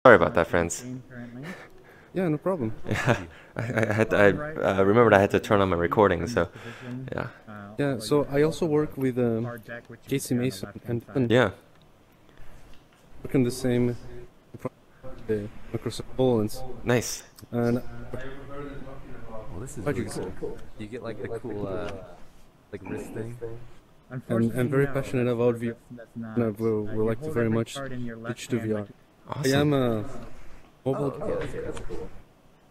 Sorry about that, friends. Yeah, no problem. Yeah, I remembered I had to turn on my recording, so yeah. Yeah, so I also work with Casey Mason and Yeah. work on the same the Microsoft HoloLens. Nice. And Well, this is How'd you really go? cool. You get like the cool, like wrist thing. and I'm very passionate about VR. And I would like to very much switch to VR. I Awesome. am a mobile That's cool.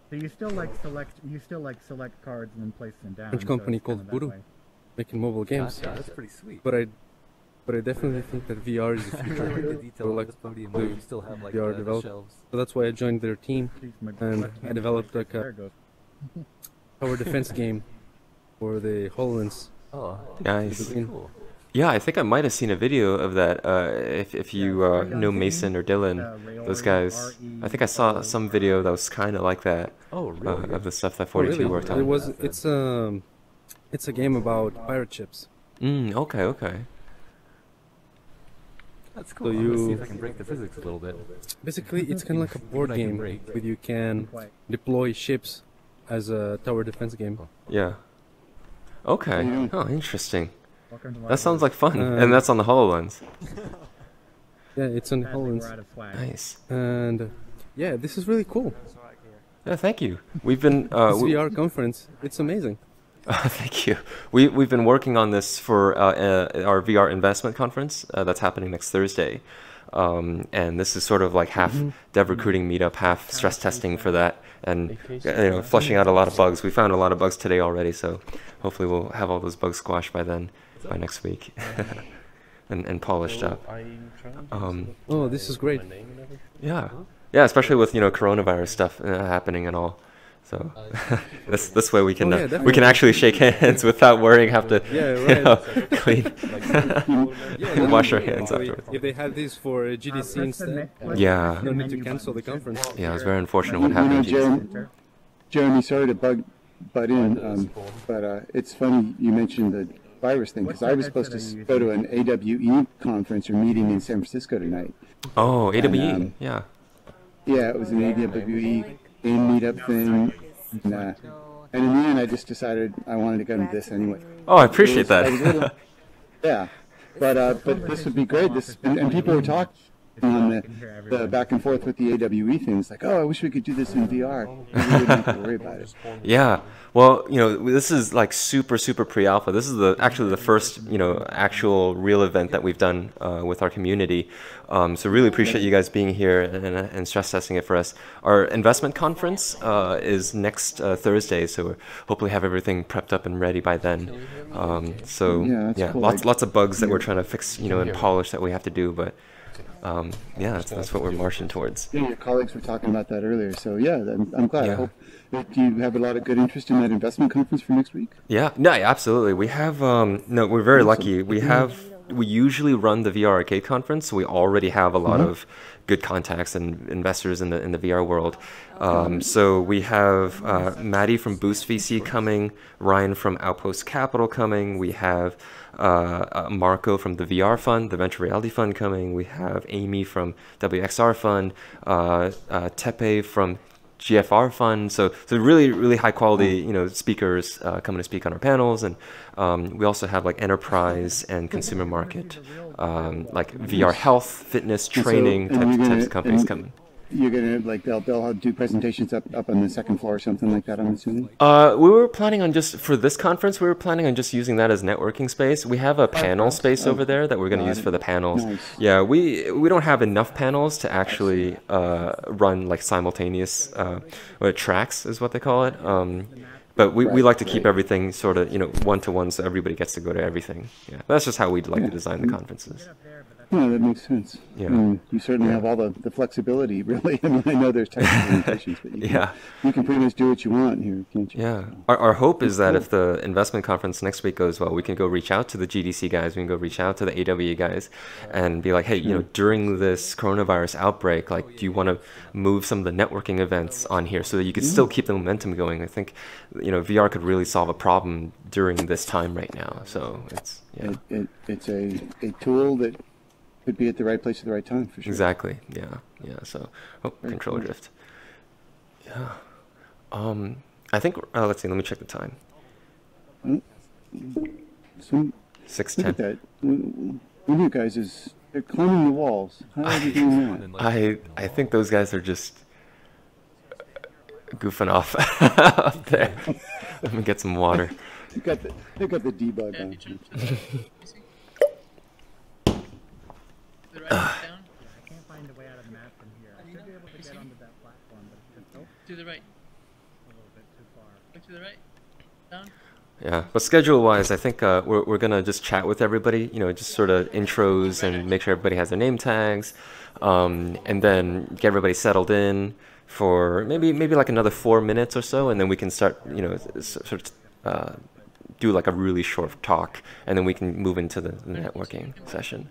So you still like select cards and then place them down. French so company it's called kinda that Voodoo way. making mobile games. Gotcha, that's pretty sweet. But I definitely think that VR is the I future. like the detail like of this podium the where you still have like VR the develop- shelves. So that's why I joined their team, Jeez, my and left I hand developed like like there a it goes. tower defense game for the HoloLens. Oh, Nice. really cool. Yeah, I think I might have seen a video of that. If you know Mason or Dylan, those guys. I think I saw some video that was kind of like that Oh, really? of the stuff that Oh, 42 really? worked It on. was. It's a game about pirate ships. Okay, okay. That's cool. So I'm gonna see you- if I can break the physics a little bit. Basically, it's kind of like a board I can game break. where you can deploy ships as a tower defense game. Yeah. Okay. doing? Oh, interesting. Welcome to my That sounds like fun. Uh, And that's on the HoloLens. Yeah, it's on Sadly, we're HoloLens, out of swag. Nice. and yeah, this is really cool. Yeah, thank you. We've been This VR conference, it's amazing. thank you. We've been working on this for our VR investment conference that's happening next Thursday, and this is sort of like half dev recruiting meetup, half stress testing for that, and flushing out a lot of bugs. We found a lot of bugs today already, so hopefully we'll have all those bugs squashed by then, by next week, and polished up. Oh, this is great. Yeah, yeah, especially with coronavirus stuff happening and all. So this way we can Oh, yeah, we can definitely. actually shake hands without worrying have to Yeah, right. clean Yeah, wash our definitely. hands Actually, afterwards. if they had this for GDC instead, Yeah, no need to cancel the conference. yeah, it was very unfortunate what You know, happened. Jeremy, sorry to butt in, but it's funny you mentioned the virus thing, because I was supposed to go to an AWE conference or meeting in San Francisco tonight. Oh, AWE, And, yeah. Yeah, it was an AWE game meetup thing, and in the end I just decided I wanted to go to this anyway. Oh, I appreciate I was a that. little- yeah, but this would be great. And people were talking on the back and forth with the AWE things, like, oh, I wish we could do this in VR. And we wouldn't have to worry about it. Yeah. Well, this is like super pre-alpha. This is actually the first, actual real event that we've done with our community. So really appreciate you guys being here and stress testing it for us. Our investment conference is next Thursday, so we'll hopefully have everything prepped up and ready by then. So Yeah, that's cool. lots of bugs that we're trying to fix, and polish that we have to do, but yeah, that's what we're marching towards. Yeah, your colleagues were talking about that earlier, so yeah, I'm glad. Yeah. I hope that you have a lot of good interest in that investment conference for next week. Yeah, no, absolutely. We have no, we're very lucky. We usually run the VR Arcade conference, so we already have a lot of good contacts and investors in the VR world. So we have Maddie from Boost VC coming, Ryan from Outpost Capital coming. We have Marco from the VR Fund, the Venture Reality Fund coming. We have Amy from WXR Fund, Tepe from GFR Fund. So really high quality speakers coming to speak on our panels, and we also have like enterprise and consumer market, like VR health, fitness, training types of companies coming. You're gonna they'll do presentations up on the second floor or something like that, I'm assuming. We were planning on for this conference, we were planning on just using that as networking space. We have a panel space over there that we're going to use for the panels. Nice. Yeah, we don't have enough panels to actually run like simultaneous tracks is what they call it. But we like to keep everything sort of one-to-one, so everybody gets to go to everything. Yeah, that's just how we'd like to design the conferences. Yeah, that makes sense. Yeah. You certainly have all the flexibility, really. I mean, I know there's technical limitations, but you can pretty much do what you want here, can't you? Yeah. Our hope is that if the investment conference next week goes well, we can go reach out to the GDC guys, we can go reach out to the AWE guys and be like, hey, during this coronavirus outbreak, like, do you want to move some of the networking events on here so that you could still keep the momentum going? I think, VR could really solve a problem during this time right now. So it's, It's a tool that could be at the right place at the right time for sure. Exactly. Yeah. Yeah. So, oh, Very controller cool. drift. Yeah. I think. Let's see. Let me check the time. So, 6:10. look at that. One of you guys is they're climbing the walls. How are they doing that? And, like, I think those guys are just goofing off up there. Let me get some water. They've got the debug on. I can't find a way out of the map from here. I should be able to get onto that platform, but it's just To the right. a little bit too far. Look to the right. Down. Yeah, but schedule-wise, I think we're gonna just chat with everybody. You know, just sort of intros and make sure everybody has their name tags, and then get everybody settled in for maybe like another 4 minutes or so, and then we can start. You know, sort of do like a really short talk, and then we can move into the networking session.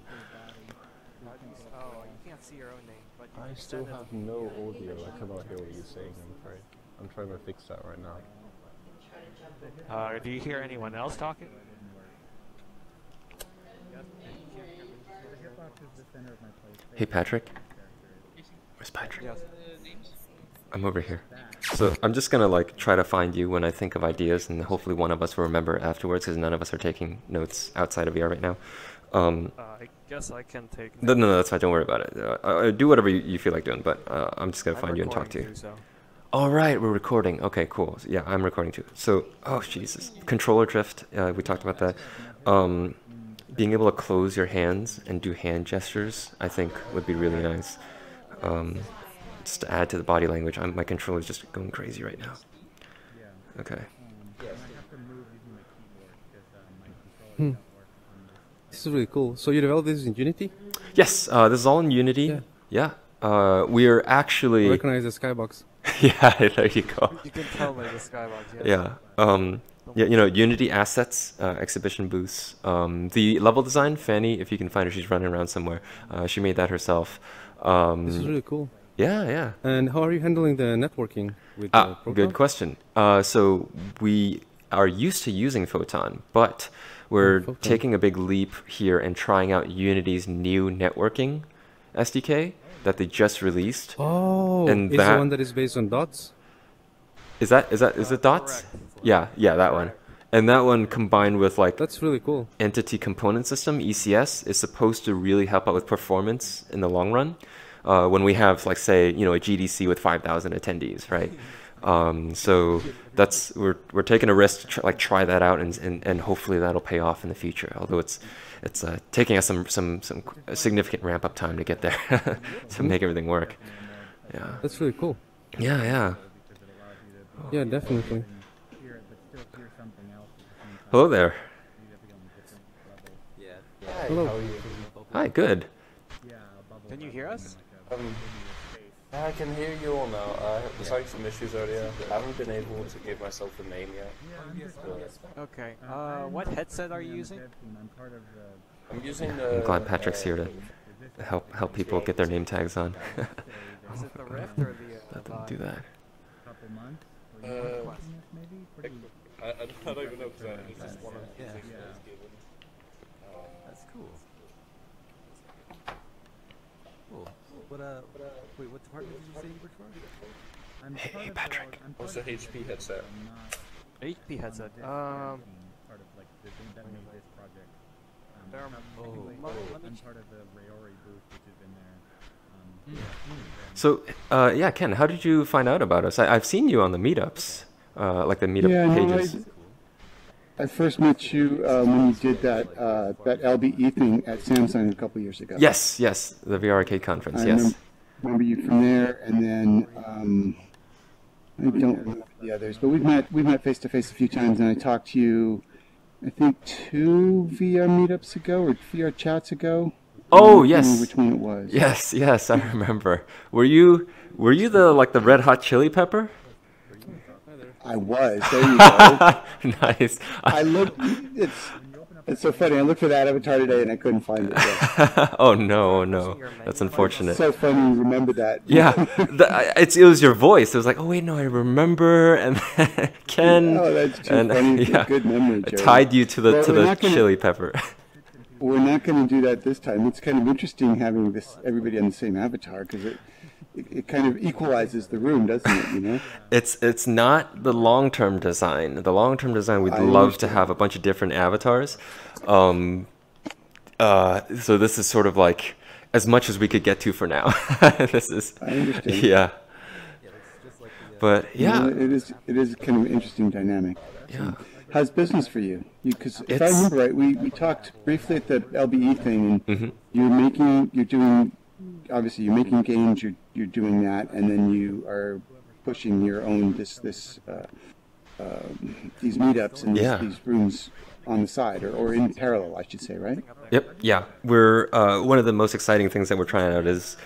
I still have no audio. I cannot hear what you're saying, I'm afraid. I'm trying to fix that right now. Do you hear anyone else talking? Hey, Patrick. Where's Patrick? Yes. I'm over here. So I'm just gonna like try to find you when I think of ideas, and hopefully one of us will remember afterwards, because none of us are taking notes outside of VR right now. I guess I can take. No, that's fine. Don't worry about it. Do whatever you feel like doing, but I'm just gonna find you and talk to you. All right, we're recording. Okay, cool. So, yeah, I'm recording too. So, oh Jesus, controller drift. We talked about that. Being able to close your hands and do hand gestures, I think, would be really nice. Just to add to the body language. My controller's just going crazy right now. Okay. This is really cool. So you developed this in Unity? Yes, this is all in Unity. Yeah. We're actually. I recognize the skybox. Yeah, there you go. You can tell by the skybox. Yes. Yeah. Yeah, you know, Unity assets, exhibition booths. The level design, Fanny, if you can find her, she's running around somewhere. She made that herself. This is really cool. Yeah. And how are you handling the networking with the program? Good question. So we are used to using Photon, but we're taking a big leap here and trying out Unity's new networking SDK that they just released. Oh, and it's the one that is based on dots? Is it dots? Yeah, that one. And that one combined with like That's really cool. Entity Component System, ECS, is supposed to really help out with performance in the long run. When we have, like, say, you know, a GDC with 5,000 attendees, right? So we're taking a risk to try that out, and hopefully that'll pay off in the future. Although it's taking us some significant ramp up time to get there to make everything work. Yeah. That's really cool. Yeah. Yeah, definitely. Hello there. Hello. Hi. Good. Can you hear us? I can hear you all now. I was having some issues earlier. I haven't been able to give myself a name yet. Okay. What headset are you using? I'm using the. I'm glad Patrick's here to help people get their name tags on. Is it the Rift or the? Let them do that. I don't even know because it's just one of the things that was given. That's cool. Cool. Wait, what department did you say you worked for? Hey, Patrick. What's the HP headset? HP headset. Part of like the thing that made this project. I'm part of the Rayori booth, which is in there. So, yeah, Ken, how did you find out about us? I've seen you on the meetups, like the meetup pages. I first met you when you did that LBE thing at Samsung a couple years ago. Yes, the VR Arcade conference. Yes. Remember you from there, and then I don't remember the others, but we've met face to face a few times, and I talked to you, I think 2 VR meetups ago or VR chats ago. Oh I don't yes. remember which one it was. Yes, I remember. Were you the Red Hot Chili Pepper? I was. There you go. Nice. I looked. It's so funny. I looked for that avatar today and I couldn't find it. Oh no, that's unfortunate. It's so funny you remember that. Yeah, it was your voice. It was like, oh wait, no, I remember, and Ken. Oh, that's too and funny. yeah, Good memory, I Joe. tied you to the chili pepper. we're not going to do that this time. It's kind of interesting having this everybody on the same avatar because it kind of equalizes the room, doesn't it? You know, It's not the long-term design. The long-term design, we'd love to have a bunch of different avatars. So this is sort of like as much as we could get to for now. This is, I understand. yeah. Yeah, it's just like the. But yeah, You know, it is kind of an interesting dynamic. yeah. How's business for you? Because if I It's- remember right, we talked briefly at the LBE thing, and Mhm. you're doing, obviously you're making games, you're doing that, and then you are pushing your own these meetups and Yeah. these rooms on the side, or in parallel, I should say, right? Yep, yeah. We're one of the most exciting things that we're trying out is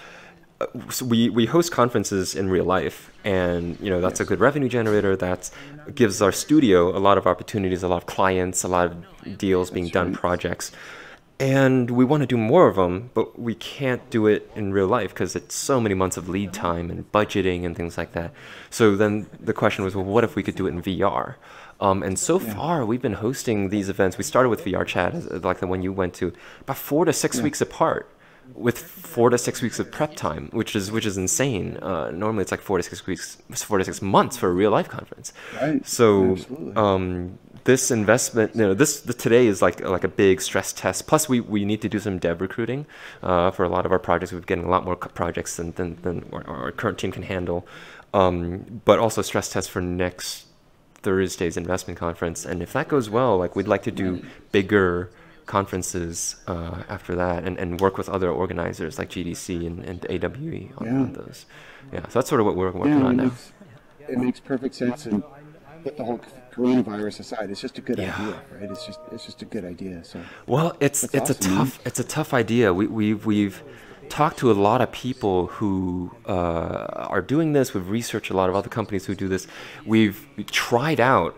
so we host conferences in real life, and you know that's a good revenue generator. That gives our studio a lot of opportunities, a lot of clients, a lot of deals being done, projects. And we want to do more of them, but we can't do it in real life because it's so many months of lead time and budgeting and things like that. So then the question was, well, what if we could do it in VR? And so far, we've been hosting these events. We started with VR Chat, like the one you went to, about 4 to 6 weeks apart, with 4 to 6 weeks of prep time, which is insane. Normally, it's like 4 to 6 weeks, 4 to 6 months for a real life conference. Right. So Absolutely. this investment, you know, today is like a big stress test. Plus, we need to do some dev recruiting for a lot of our projects. We're getting a lot more projects than our current team can handle. But also stress test for next Thursday's investment conference. And if that goes well, like we'd like to do bigger conferences after that and work with other organizers like GDC and AWE on those. Yeah, so that's sort of what we're working on now. It makes perfect sense, and put the whole coronavirus aside, it's just a good idea, right? It's just a good idea. So well, it's awesome, a tough idea. We've talked to a lot of people who are doing this. We've researched a lot of other companies who do this. We've tried out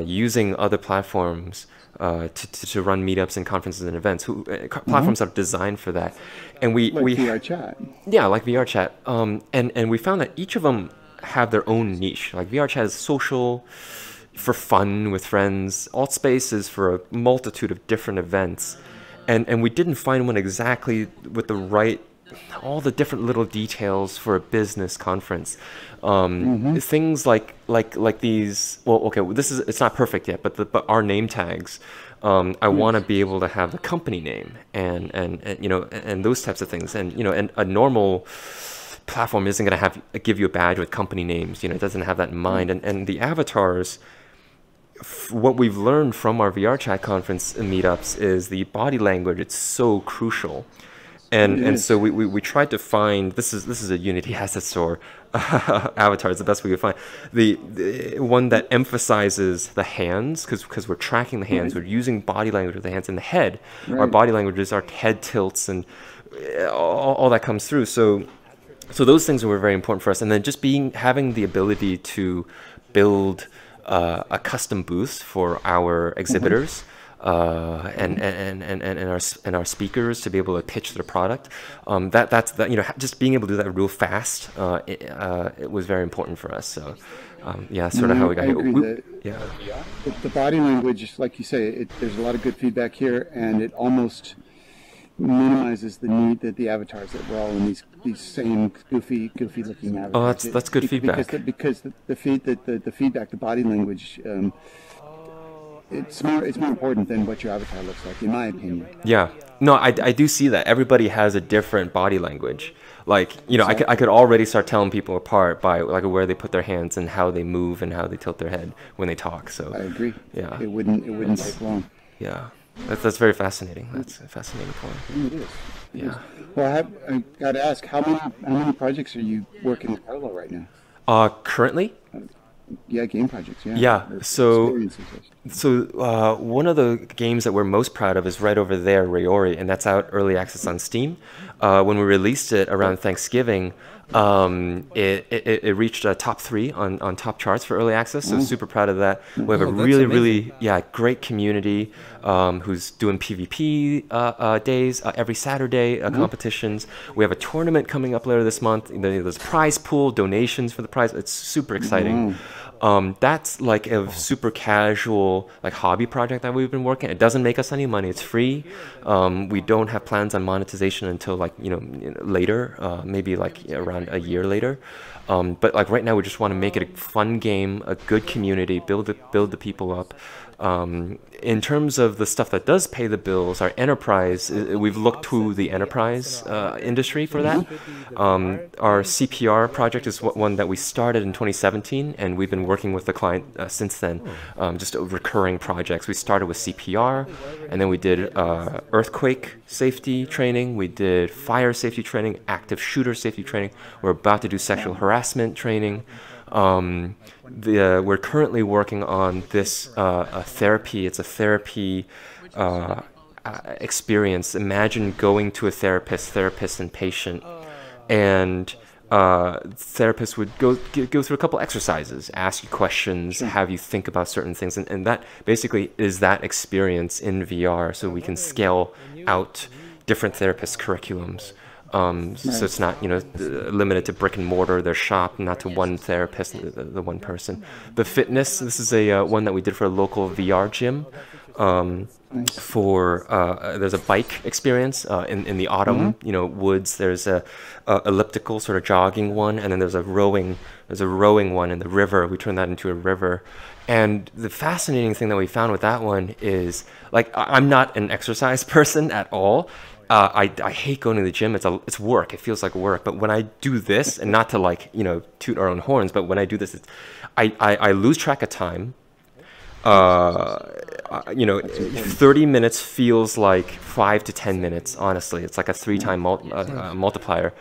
using other platforms to run meetups and conferences and events. Platforms that are designed for that, and we VR Chat. Yeah, like VR Chat. And we found that each of them have their own niche. Like VR Chat is social, for fun with friends. Altspace is for a multitude of different events. And we didn't find one exactly with all the different little details for a business conference. Things like these. Well, okay, it's not perfect yet, but our name tags. I want to be able to have the company name and you know and those types of things. And you know, and a normal platform isn't going to give you a badge with company names. You know, it doesn't have that in mind. And the avatars. What we've learned from our VR Chat conference and meetups is the body language. It's so crucial, and so we tried to find this is a Unity asset store avatar. It's the best we could find. The one that emphasizes the hands because we're tracking the hands. We're using body language of the hands and the head. Our body languages, our head tilts, and all that comes through. So those things were very important for us. And then just having the ability to build a custom booth for our exhibitors and our speakers to be able to pitch their product. That's you know, just being able to do that real fast. It was very important for us. So yeah, sort of how we got here. Yeah. The body language, like you say, there's a lot of good feedback here, and it almost minimizes the need that the avatars that we're all in these same goofy looking avatars. Oh, that's good feedback. Because the feedback, the body language, it's more important than what your avatar looks like, in my opinion. Yeah, no, I do see that everybody has a different body language. Like, you know, I could already start telling people apart by like where they put their hands and how they move and how they tilt their head when they talk. So I agree. Yeah, it wouldn't take long. Yeah. That's very fascinating. That's a fascinating point. It is. Yeah. Well, I got to ask, how many projects are you working in parallel right now? Currently? Yeah, game projects. Yeah. Yeah. So one of the games that we're most proud of is right over there, Rayori, and that's out early access on Steam. When we released it around Thanksgiving, it reached top 3 on top charts for early access. So super proud of that. We have a really great community who's doing PvP days every Saturday, competitions. We have a tournament coming up later this month. There's a prize pool, donations for the prize. It's super exciting. That's like a super casual like hobby project that we've been working. It doesn't make us any money. It's free. We don't have plans on monetization until like later, maybe like around a year later. But like right now, we just want to make it a fun game, a good community, build the people up. In terms of the stuff that does pay the bills, our enterprise, we've looked to the enterprise industry for that. Our CPR project is one that we started in 2017, and we've been working with the client since then, just recurring projects. We started with CPR, and then we did earthquake safety training, we did fire safety training, active shooter safety training. We're about to do sexual harassment training. We're currently working on this therapy. It's a therapy experience. Imagine going to a therapist and patient, and therapist would go through a couple exercises, ask you questions, have you think about certain things, and that basically is that experience in VR, so we can scale out different therapist curriculums. So it's not, limited to brick and mortar, their shop, not to one therapist, the one person. The fitness, this is a one that we did for a local VR gym. There's a bike experience in the autumn, woods. There's a elliptical sort of jogging one, and then there's a rowing one in the river. We turned that into a river. And the fascinating thing that we found with that one is, like, I'm not an exercise person at all. I hate going to the gym. It's work. It feels like work. But when I do this, and not to like toot our own horns, but when I do this, I lose track of time. 30 minutes feels like 5 to 10 minutes. Honestly, it's like a 3-time multiplier,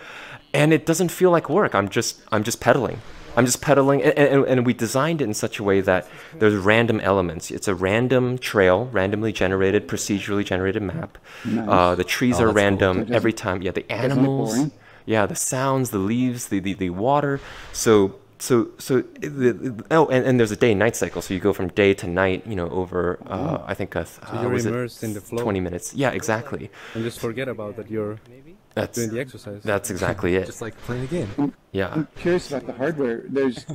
and it doesn't feel like work. I'm just pedaling. And we designed it in such a way that there's random elements. It's a random trail, randomly generated, procedurally generated map. Nice. The trees are random cool. every time. Yeah, the animals. Yeah, the sounds, the leaves, the water. So there's a day and night cycle. So you go from day to night. Over I think so you're immersed in the flow. 20 minutes. Yeah, exactly. And just forget about that. You're doing the exercise. That's exactly it. Just like playing a game. Yeah. I'm curious about the hardware. There's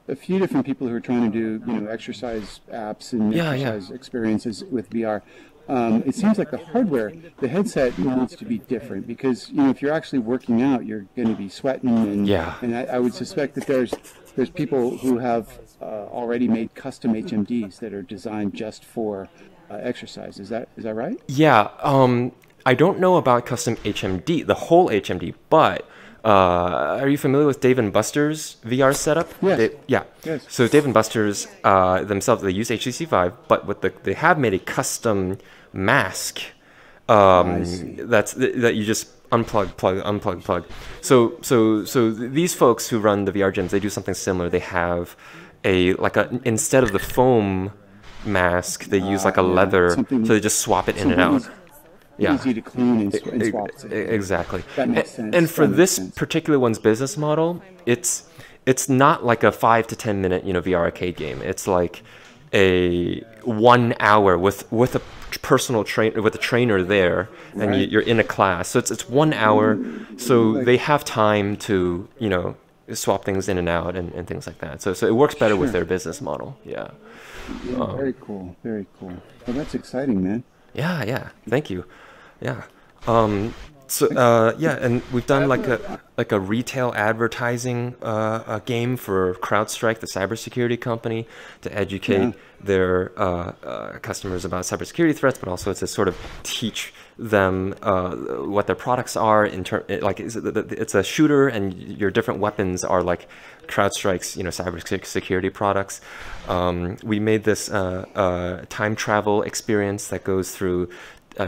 a few different people who are trying to do exercise apps and exercise experiences with VR. It seems like the hardware, the headset needs to be different because if you're actually working out, you're going to be sweating, and I would suspect that there's people who have already made custom HMDs that are designed just for exercise. Is that right? Yeah. I don't know about custom HMD, the whole HMD, but are you familiar with Dave & Buster's VR setup? Yes. Yes. So Dave & Buster's themselves, they use HTC Vive, but they have made a custom mask that you just unplug, plug. So these folks who run the VR gyms, they do something similar. They have instead of the foam mask, they use like a leather, so they just swap it in and out. Easy to clean and swap. Exactly. That makes sense. And for this particular one's business model, it's not like a 5 to 10 minute VR arcade game. It's like a 1 hour with a personal trainer, with a trainer there, and you're in a class. So it's 1 hour. So they have time to swap things in and out and things like that. So it works better with their business model. Yeah. Very cool. Very cool. Well, that's exciting, man. Yeah. Thank you. Yeah. And we've done like a retail advertising game for CrowdStrike, the cybersecurity company, to educate their customers about cybersecurity threats, but also to sort of teach them what their products are. It's a shooter, and your different weapons are like CrowdStrike's cybersecurity products. We made this time travel experience that goes through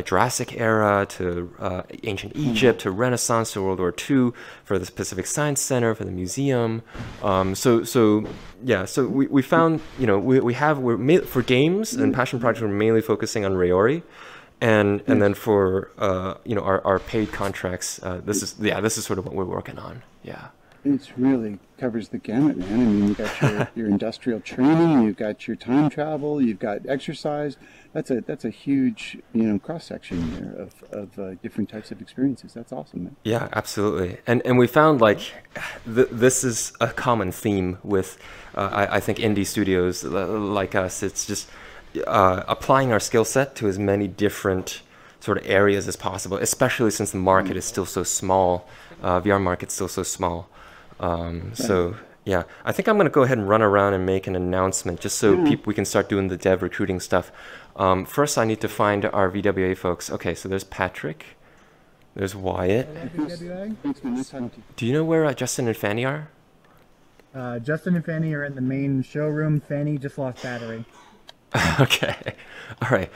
Jurassic era to ancient Egypt to Renaissance to World War II for the Pacific Science Center, for the museum. So we found for games and passion projects, we're mainly focusing on Raori, and then for our paid contracts, this is sort of what we're working on. Yeah. It's really covers the gamut, man. I mean, you got your industrial training, you've got your time travel, you've got exercise. That's a huge, cross section there of different types of experiences. That's awesome, man. Yeah, absolutely. And we found like this is a common theme with I think indie studios like us. It's just applying our skill set to as many different sort of areas as possible, especially since the market is still so small. VR market's still so small. So yeah, I think I'm going to go ahead and run around and make an announcement just so we can start doing the dev recruiting stuff. First, I need to find our VWA folks. Okay, so there's Patrick. There's Wyatt. Do you know where Justin and Fanny are? Justin and Fanny are in the main showroom. Fanny just lost battery. Okay. All right.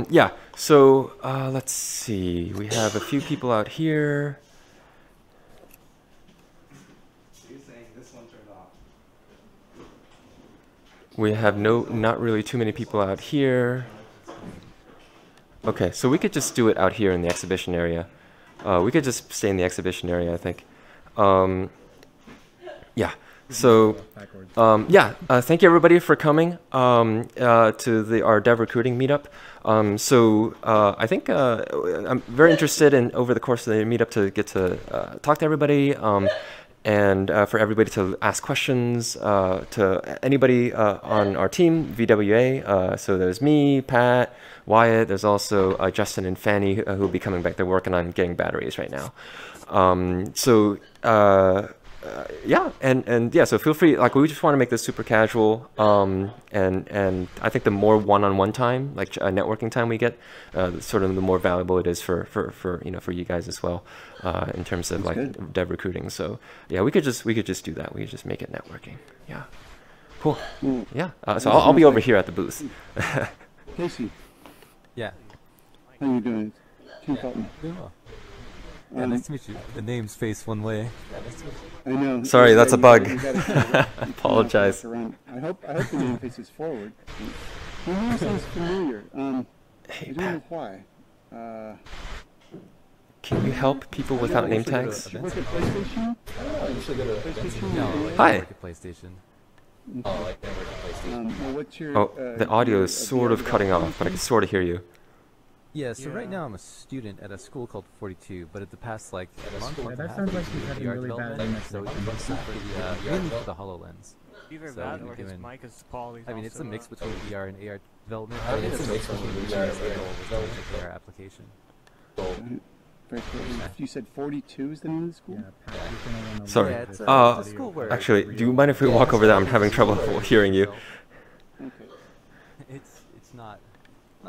Yeah, so let's see. We have a few people out here. We have not really too many people out here. Okay, so we could just do it out here in the exhibition area. We could just stay in the exhibition area, I think. Yeah. So, thank you everybody for coming to our dev recruiting meetup. I think I'm very interested in over the course of the meetup to get to talk to everybody. And for everybody to ask questions to anybody on our team, VWA. So there's me, Pat, Wyatt. There's also Justin and Fanny who will be coming back. They're working on getting batteries right now. So feel free. Like we just want to make this super casual. And I think the more one-on-one time, like networking time we get, sort of the more valuable it is for you guys as well, in terms of like dev recruiting. So yeah, we could just do that. We could just make it networking. Yeah, cool. Yeah. So I'll be over here at the booth. Casey. Yeah. How you doing? Ken Felton. Doing well. Yeah, nice to meet you. The names face one way. I know. Sorry, that's a bug. Apologize. I hope the name faces forward. The name sounds familiar. I don't know why. Can you help people without name tags? You work at PlayStation? Hi. I work at PlayStation. What's your? The audio is sort of cutting off, but I can sort of hear you. Yeah, so right now I'm a student at a school called 42, but at the past month Yeah, that sounds like he's having really bad internet so connection. mainly for the HoloLens. Either So that we're or his doing- mic is quality. I mean, it's a mix between VR and AR development. I think it's a mix between VR and AR. AR application. Very cool. You said 42 is the name of the school? Yeah, Pat, you can run a Sorry. little it's bit. a school where Actually, do you mind if we walk over there? I'm having trouble hearing you. Okay. it's not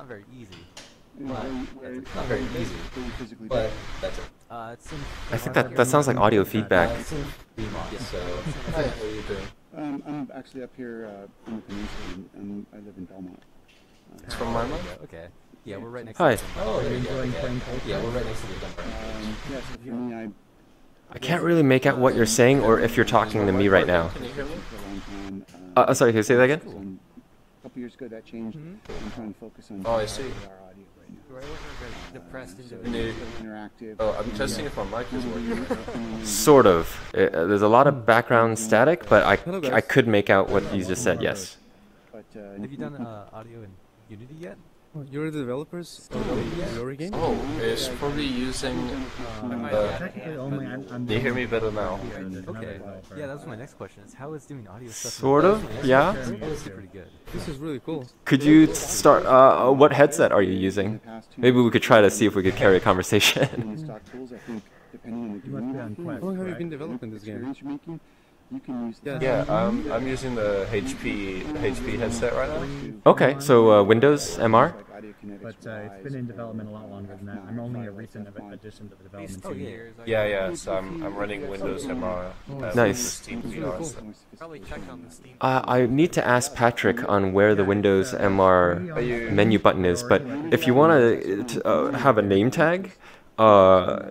very easy. It's not very easy, Physically but that's it. It's in I think that sounds like audio feedback. So, hi, how are you doing? I'm actually up here in the peninsula, and I live in Belmont. It's from my mom? Okay. Yeah, we're right next Hi. to Oh, Are you yeah, enjoying okay. playing Cold Yeah, we're right next to the dumper. Yes, for me, I can't really make out what you're saying or if you're talking to me right now. Can you hear me? for a long time. Sorry, can you say that again? A couple years ago, that changed. I'm trying to focus on Oh, I see. our audio right now. depressed Can you- Interactive. Oh, I'm testing if my mic is working right now. Sort of. There's a lot of background static, but I could make out what you just said, yes. But Have you done audio in Unity yet? You're the developers of your game? Oh, it's probably using. Technically, only I'm Can you hear me better now? Okay. Yeah, that was my next question. Is how is doing audio stuff? Sort of, yeah. It's pretty good. This is really cool. Could you start? What headset are you using? Maybe we could try to see if we could carry a conversation. stock tools, I think, depending on the You must be on game Quest, How long have you correct? been developing this game? experience you're making, you can use Yeah. Yeah, I'm using the HP headset right now. Okay, so Windows MR. But it's been in development a lot longer than that. I'm only a recent addition to the development team. years. Yeah, so I'm running Windows MR. Nice. Steam VR stuff. Probably check on the Steam. I need to ask Patrick on where the Windows MR menu button is, but if you want to have a name tag,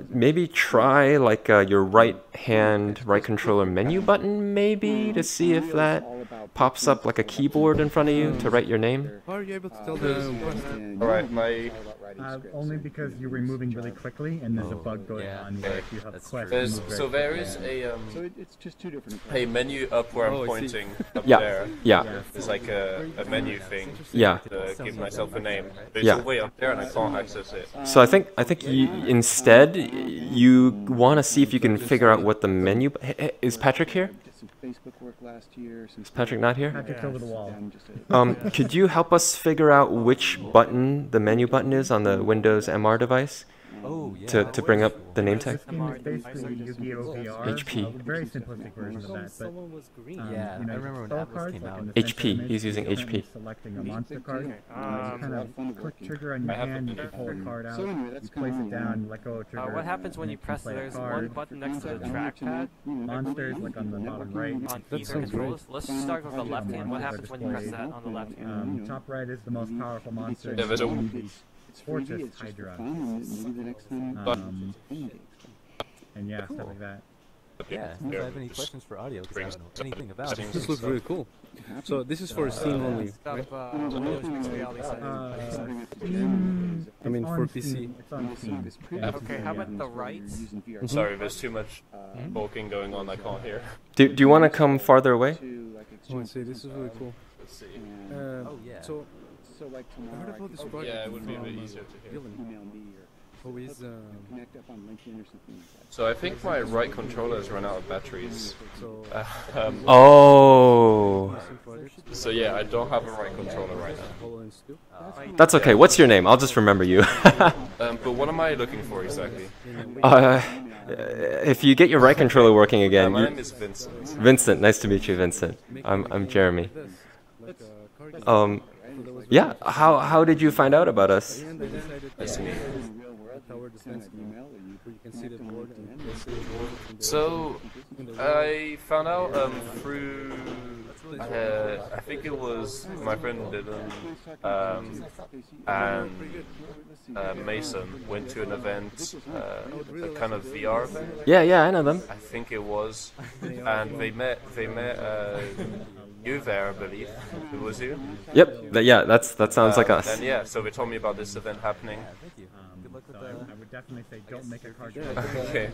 maybe try like your right controller menu button maybe to see if that pops up like a keyboard in front of you to write your name. How are you able to tell the Alright, my writing scripts. Only or, because you know, you're doing removing this really job. quickly, and there's a bug going yeah. on where if you have That's quests, true. you There's, move very so there is quickly. a So it's just two different a menu up where Oh, I'm I see. pointing up Yeah. there. Yeah. Yeah. There's like a menu thing Yeah. to give myself a name. But it's Yeah. all way up there and I can't access it. So I think you instead you want to see if you can figure out what the menu. Is Patrick here? Did some Facebook work last year. Is Patrick not here? Patrick's over the wall. Could you help us figure out which button the menu button is on the Windows MR device Oh, yeah. to bring up the name tag? This game is basically Yu-Gi-Oh! VR. HP. A very simplistic version of that, but Someone was green. you Yeah, know, I remember when spell Atlas cards, came like out. in the center HP, image, he's using you're currently HP. selecting a monster card. You kind of click trigger on I your have hand, to you do can pull a card out, So anyway, that's you place kinda it down, you let go of trigger. What happens when and you it can press? play a There's card. one button next to the trackpad Monsters, like on the bottom right. on That either sounds controls. Let's start with the left hand. What happens when you press displayed. that on the left hand? Top right is the most powerful monster. Yeah, there's a- It's Fortress 3D, it's just for Hydra. fun, and maybe the next time. And yeah, stuff like that. Yeah. If I have any questions for audio, because I don't know anything about it. This looks really cool. So this is for Steam only, right? Stuff, Windows Mixed Reality Center. I mean, It's for on PC. Steam. It's on Steam. Yeah, Okay, how about the right? Sorry, there's too much talking going on I can't hear. Do you want to come farther away? Oh, I see. This is really cool. Let's see. Oh, yeah. So So like I tomorrow, heard I about this could project Yeah, it would be a bit from, easier to hear. Dylan. email me or Who is connect up on LinkedIn or something like that. So I think my right controller has run out of batteries. so Oh, So yeah, I don't have a right controller right now. HoloLens 2. that's okay. What's your name? I'll just remember you. But what am I looking for exactly? If you get your right controller working again, My you, name is Vincent. Vincent. Nice to meet you, Vincent. I'm Jeremy. This, like a card game. Yeah. How did you find out about us? And I decided Nice to meet you. tower defense game, where you can see the board and So I found out through I think it was my friend Dylan and Mason went to an event, a kind of VR event. Yeah, I know them. I think it was, and they met you there, I believe. It was you. Yep. Yeah, that sounds like us. And yeah, so they told me about this event happening. Thank you. Good luck with So I would definitely say don't make a card. Okay.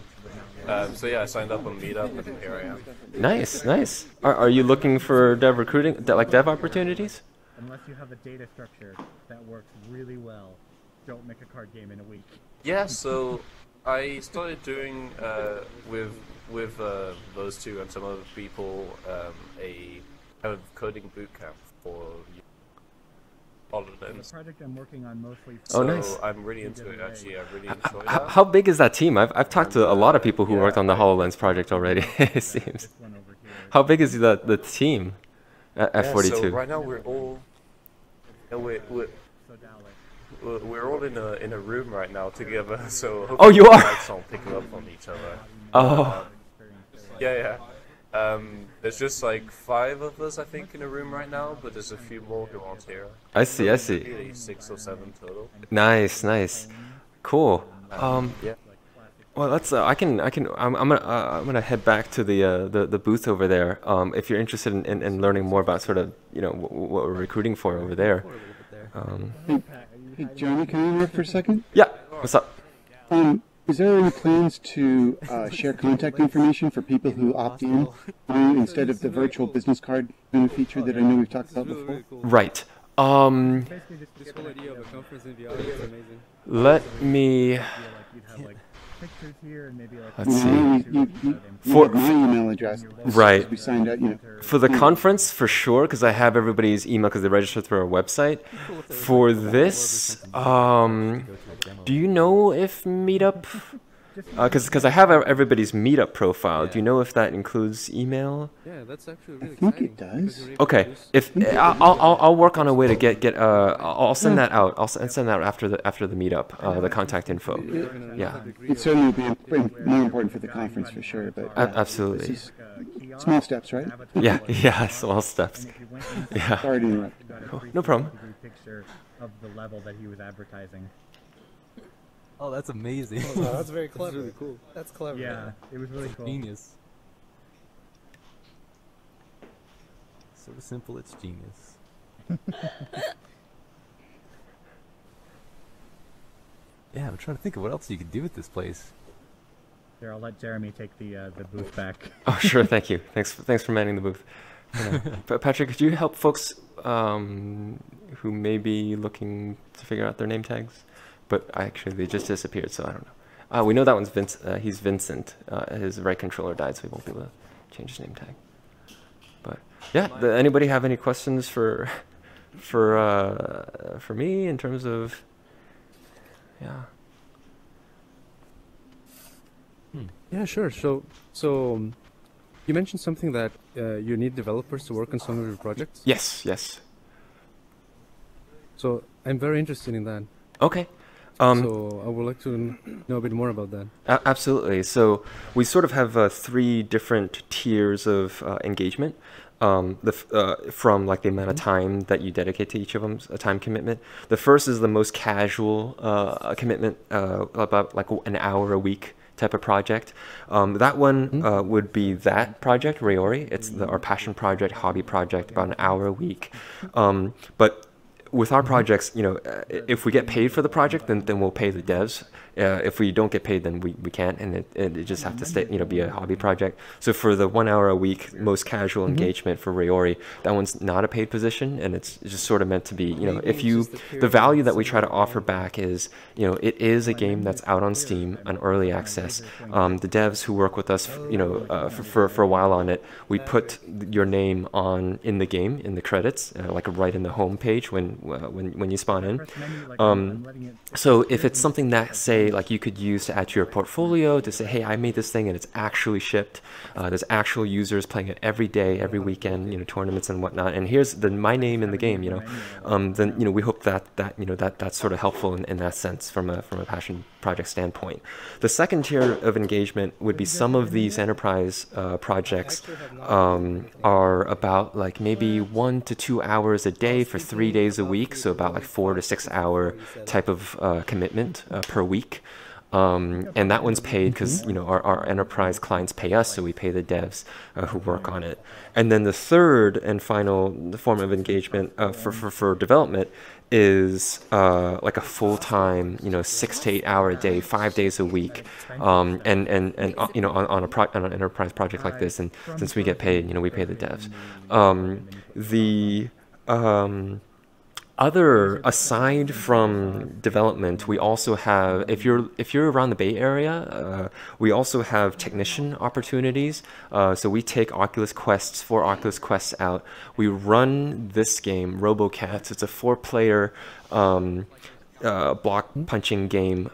So yeah, I signed up on Meetup, and here I am. Nice. Are you looking for dev recruiting, like dev opportunities? Unless you have a data structure that works really well, don't make a card game in a week. Yeah, so I started doing with those two and some other people a kind of coding bootcamp for The HoloLens. project I'm working on mostly. Oh, So nice. I'm really into it actually. I really enjoy that. How big is that team? I've talked to a lot of people who worked on the HoloLens project already. It seems. This one over here. How big is the team at Yeah, 42? so right now we're all So Dalek. we're all in a room right now together. So hopefully Oh, you the are? mics aren't picking up on each other. Oh, Yeah. There's just like 5 of us, I think, in a room right now, but there's a few more who aren't here. I see. Maybe 6 or 7 total. Nice. Cool. Yeah. Well, let's. I'm gonna head back to the booth over there. If you're interested in learning more about sort of what we're recruiting for over there. Hey, Jeremy, can I interrupt for a second? Yeah. What's up? Is there any plans to share contact information for people who opt in instead of the virtual business card kind of feature that I know we've talked about before? Right. Basically, just This whole idea of a conference in VR is amazing. Let me. you'd have like pictures here and maybe like. Let's You know, you For- have my email address. Right. We signed up, For the conference, for sure, because I have everybody's email because they registered through our website. For this, do you know if Meetup? Because I have everybody's Meetup profile. Do you know if that includes email? Yeah, that's actually really I think exciting. it does. because you're able Okay, to use- if I'll work on a way to get I'll send that out. I'll send that out after the meetup. The contact info. Yeah, It certainly would be more important for the conference for sure, but absolutely. this is small steps, right? Yeah, small steps. If you went inside, Yeah. Sorry to interrupt. you got a Cool, 360 no problem. degree picture of the level that he was advertising. Oh, that's amazing. that's very That's clever. really cool. That's clever. Yeah, it was really cool. Genius. So simple, it's genius. Yeah, I'm trying to think of what else you could do with this place. Here, I'll let Jeremy take the booth back. Oh, sure. Thank you. Thanks for manning the booth. Yeah. But Patrick, could you help folks who may be looking to figure out their name tags? But actually, they just disappeared, so I don't know. We know that one's Vince. He's Vincent. His right controller died, so he won't be able to change his name tag. But yeah, anybody have any questions for me in terms of yeah? Yeah, sure. So you mentioned something that you need developers to work on some of your projects. Yes. So I'm very interested in that. Okay. So I would like to know a bit more about that. Absolutely. So we sort of have 3 different tiers of engagement. From like the amount of time that you dedicate to each of them, a time commitment. The first is the most casual commitment, about like an hour a week type of project. That one would be that project, Rayori. It's our passion project, hobby project, about an hour a week. But with our projects, you know, if we get paid for the project, then we'll pay the devs. If we don't get paid, then we can't, and it just have to stay, you know, be a hobby project. So for the 1 hour a week, most casual engagement for Rayori, that one's not a paid position, and it's just sort of meant to be, you know, the value that we try to offer back is, you know, it is a game that's out on Steam, on early access. The devs who work with us, you know, for a while on it, we put your name in the game, in the credits, like right in the home page when you spawn in. So if it's something that, say, like you could use to add to your portfolio to say, hey, I made this thing and it's actually shipped. There's actual users playing it every day, every weekend, you know, tournaments and whatnot. And here's my name in the game, you know. Then, you know, we hope that you know that's sort of helpful in that sense from a passion project standpoint. The second tier of engagement would be some of these enterprise projects are about like maybe 1 to 2 hours a day for 3 days a week. So about like 4 to 6 hour type of commitment per week. And that one's paid because, you know, our enterprise clients pay us, so we pay the devs who work on it. And then the third and final form of engagement for development is like a full-time, you know, 6 to 8 hour a day, 5 days a week, and you know, on an enterprise project like this. And since we get paid, you know, we pay the devs. Aside from development, we also have, if you're around the Bay Area, we also have technician opportunities. So we take Oculus Quests out. We run this game, RoboCats. It's a 4-player block punching game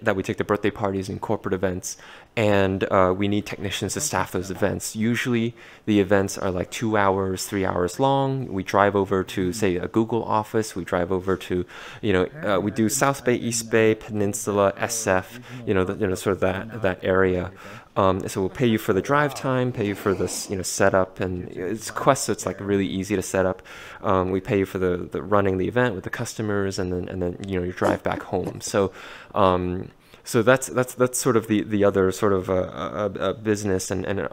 that we take to birthday parties and corporate events, and we need technicians to staff those events. Usually the events are like 2 hours, 3 hours long. We drive over to, say, a Google office. We drive over to, you know, we do South Bay, East Bay, Peninsula, SF, you know, sort of that area. So we'll pay you for the drive time, pay you for this, you know, setup, and it's Quest, so it's like really easy to set up. We pay you for the running the event with the customers, and then you know, your drive back home. So so that's sort of the other sort of a business and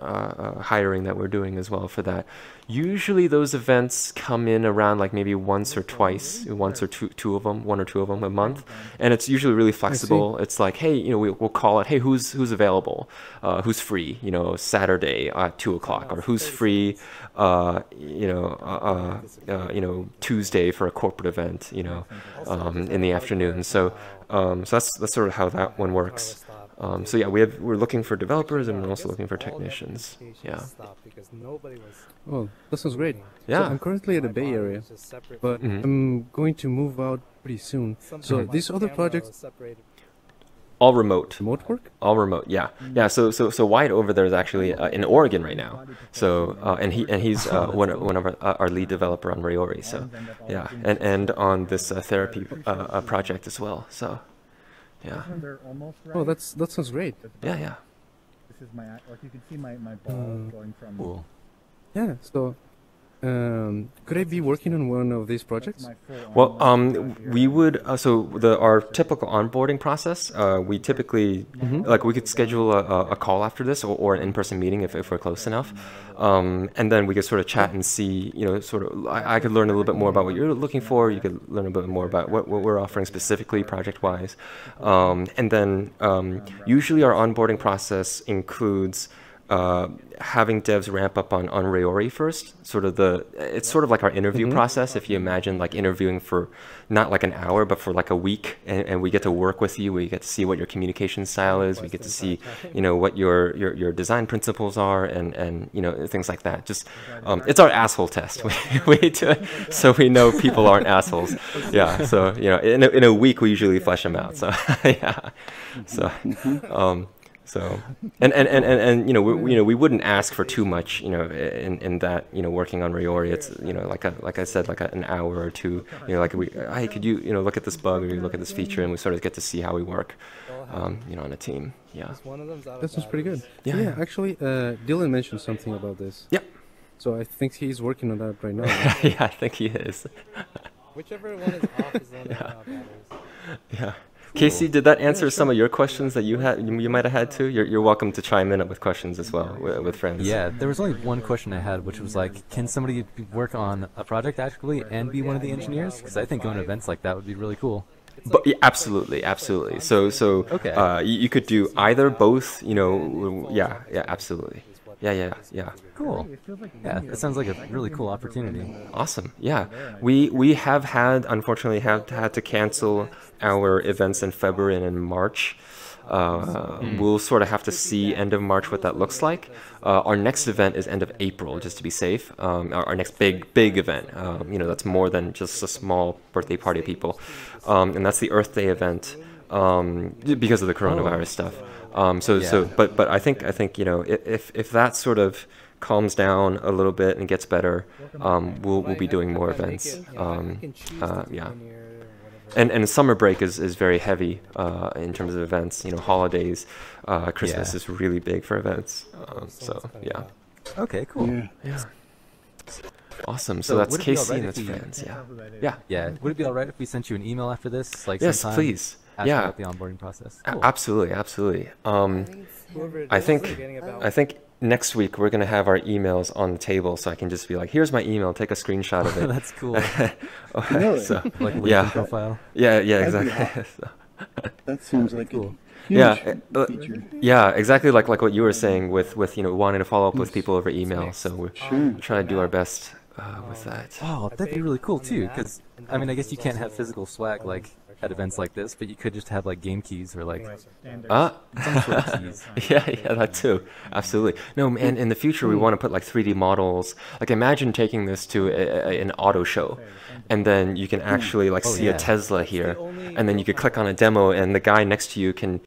hiring that we're doing as well for that. Usually those events come in around like maybe one or two of them a month, and it's usually really flexible. It's like, hey, you know, we'll call it, hey, who's available, who's free, you know, Saturday at 2 o'clock, or who's free, you know, Tuesday for a corporate event, you know, in the afternoon. So that's sort of how that one works. So yeah, we're looking for developers, and we're also looking for technicians. Yeah. Oh, that sounds great. Yeah. So I'm currently at the Bay Area, but I'm going to move out pretty soon. So these other projects, all remote. Remote work? All remote. Yeah. Yeah. So Wyatt over there is actually in Oregon right now. So and he's one of our lead developer on Rayori. So yeah, and on this therapy project as well. So yeah. Oh, that sounds great. Yeah. This is my, like, you can see my ball going from. Cool. Yeah. So Could I be working on one of these projects? Well, we would so our typical onboarding process. We typically like we could schedule a call after this or an in-person meeting if we're close enough, and then we could sort of chat and see. Sort of I could learn a little bit more about what you're looking for. You could learn a bit more about what we're offering specifically project-wise, and then usually our onboarding process includes having devs ramp up on Raori first. It's sort of like our interview process. If you imagine like interviewing for not like an hour, but for like a week, and we get to work with you. We get to see what your communication style is. We get to see, what your design principles are, and things like that. Just it's our asshole test. We do it so we know people aren't assholes. Yeah. So in a week we usually flesh them out. So yeah. So. So we wouldn't ask for too much in that working on Raori. It's like I said, like an hour or two, hey, could you look at this bug or you look at this feature, and we sort of get to see how we work on a team. Yeah, That sounds pretty good. Yeah. Actually, Dylan mentioned something about this. Yeah. So I think he's working on that right now. Yeah, I think he is. Whichever one is off is the one that matters. Yeah. Casey, did that answer some of your questions that you might have had too? You're welcome to chime in with questions as well with friends. Yeah, there was only one question I had, which was like, can somebody work on a project actively and be one of the engineers? Because I think going to events like that would be really cool. But yeah, absolutely. So Okay. you could do either, both. Yeah, absolutely. Yeah. Cool. Yeah, that sounds like a really cool opportunity. Awesome. Yeah, we have unfortunately had to cancel our events in February and in March. We'll sort of have to see end of March what that looks like. Our next event is end of April, just to be safe. Our next big event. That's more than just a small birthday party of people, and that's the Earth Day event because of the coronavirus stuff. But I think if that sort of calms down a little bit and gets better, we'll be doing more events. Yeah. And summer break is very heavy in terms of events. Holidays, Christmas is really big for events. So yeah. Okay, cool. Yeah. Awesome. So So that's would it be Casey alright and if his we- friends. Yeah. Yeah, would it be alright if we sent you an email after this? Like Yes, sometime please. asking Yeah. about the onboarding process? Cool. Absolutely. I think next week we're gonna have our emails on the table, so I can just be like, "Here's my email. Take a screenshot of it." That's cool. Really? So, Like LinkedIn Yeah. profile. yeah, That'd be exactly. That seems like Cool. a huge Yeah, feature. Yeah, exactly like what you were saying with wanting to follow up with people over email. So we're Sure. trying to do our best with that. Oh, that'd be really cool too. Because I mean, I guess you can't have physical swag like at events like this, but you could just have like game keys or like some sort of keys. Yeah, that too. Absolutely. No, man, in the future, we want to put like 3D models. Like, imagine taking this to an auto show, and then you can actually like Oh, see yeah. a Tesla here, and then you could click on a demo, and the guy next to you can